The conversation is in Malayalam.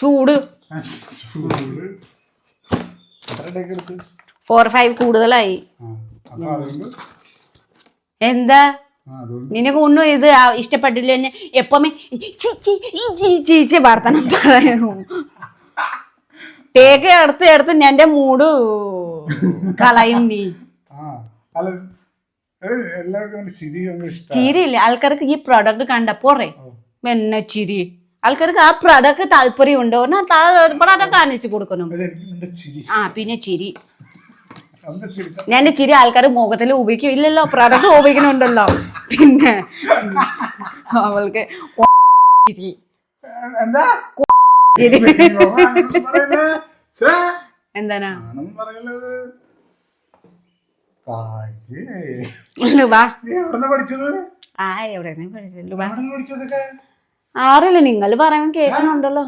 ചൂട് ചൂട് 4-5 കൂടുതലായി. അതുകൊണ്ട് എന്താ നിനക്ക് ഒന്നും ഇത് ഇഷ്ടപ്പെട്ടില്ല എപ്പോമേ ചീച്ചി വർത്തനം പറയൂ. ടേക്ക് എടുത്ത് എന്റെ മൂഡ് കളയും നീ. ചിരിയില്ല ആൾക്കാർക്ക് ഈ പ്രോഡക്റ്റ് കണ്ടപ്പോറേ എന്നെ ചിരി. ആൾക്കാർക്ക് ആ പ്രോഡക്റ്റ് താല്പര്യമുണ്ടോ പ്രോഡക്റ്റ് കാണിച്ചു കൊടുക്കണം. പിന്നെ ചിരി ഞാൻ ചിരി ആൾക്കാർ മുഖത്തിൽ ഉപയോഗിക്കും ഇല്ലല്ലോ, പ്രോഡക്റ്റ് ഉപയോഗിക്കുന്നുണ്ടല്ലോ. പിന്നെ അവൾക്ക് ചിരി എന്താണ് എവിടെ പഠിച്ചല്ലോ. ആറില്ല നിങ്ങൾ പറയാൻ കേൾക്കുന്നുണ്ടല്ലോ.